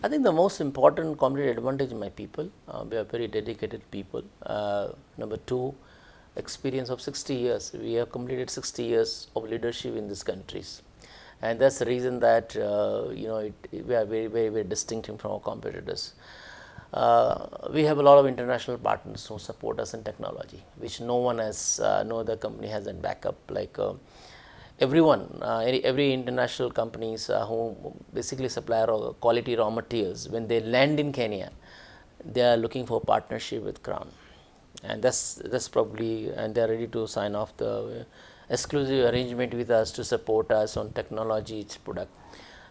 I think the most important competitive advantage is my people. We are very dedicated people. Number two, experience of 60 years. We have completed 60 years of leadership in these countries, and that's the reason that we are very distinctive from our competitors. We have a lot of international partners who support us in technology, which no one has, no other company has in backup. Like everyone, every international companies who basically supply quality raw materials, when they land in Kenya, they are looking for partnership with Crown, and that's probably, and they are ready to sign off the exclusive arrangement with us to support us on technology each product.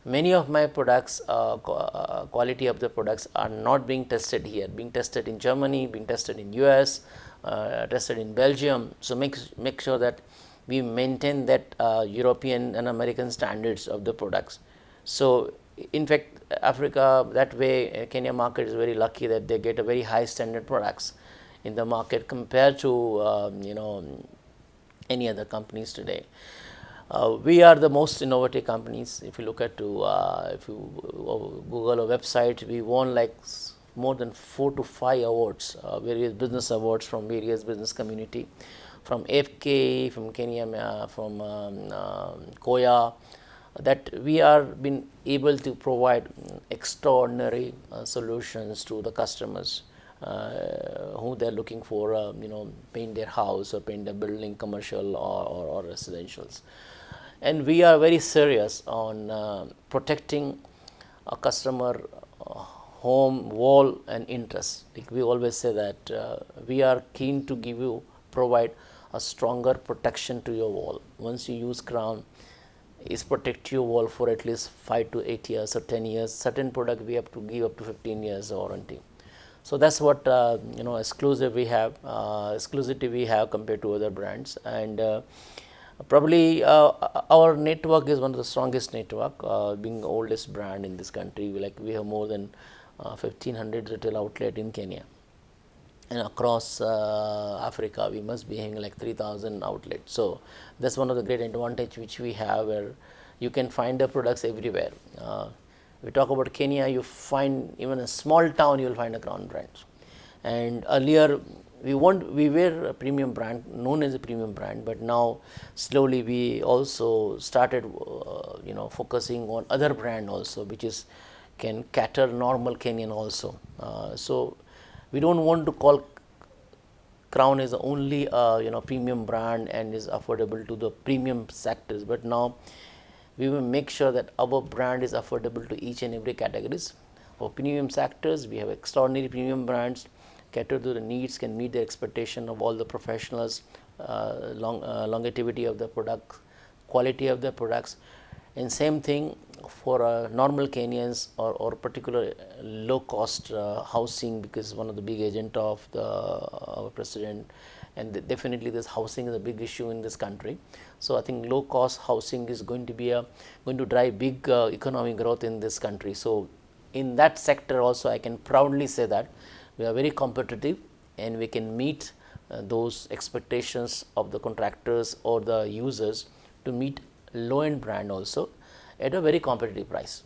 Many of my products, quality of the products are not being tested here, being tested in Germany, being tested in US, tested in Belgium. So make sure that we maintain that European and American standards of the products. So in fact, Africa, that way, Kenya market is very lucky that they get a very high standard products in the market compared to any other companies today. We are the most innovative companies. If you look at if you Google a website, we won like more than 4 to 5 awards, various business awards from various business community, from FK, from Kenya, from Koya, that we are been able to provide extraordinary solutions to the customers who they are looking for, paint their house or paint their building, commercial or residentials. And we are very serious on protecting a customer home, wall and interest. Like we always say that we are keen to provide a stronger protection to your wall. Once you use Crown, is protect your wall for at least 5 to 8 years or 10 years. Certain product we have to give up to 15 years warranty. So that's what exclusivity we have compared to other brands. And probably our network is one of the strongest network, being the oldest brand in this country. We have more than 1,500 retail outlet in Kenya, and across Africa we must be having like 3,000 outlets. So that's one of the great advantage which we have, where you can find the products everywhere. We talk about Kenya, you find even a small town you will find a Crown brand. And earlier we were a premium brand, known as a premium brand, but now slowly we also started focusing on other brand also, which can cater normal Kenyan also. So we don't want to call Crown as only a premium brand and is affordable to the premium sectors, but now we will make sure that our brand is affordable to each and every categories. For premium sectors, we have extraordinary premium brands, cater to the needs, can meet the expectation of all the professionals, longevity of the product, quality of the products. And same thing for normal Kenyans or particular low cost housing, because one of the big agenda of our president, and definitely this housing is a big issue in this country. So I think low cost housing is going to drive big economic growth in this country. So in that sector also, I can proudly say that we are very competitive and we can meet those expectations of the contractors or the users to meet low end brand also at a very competitive price.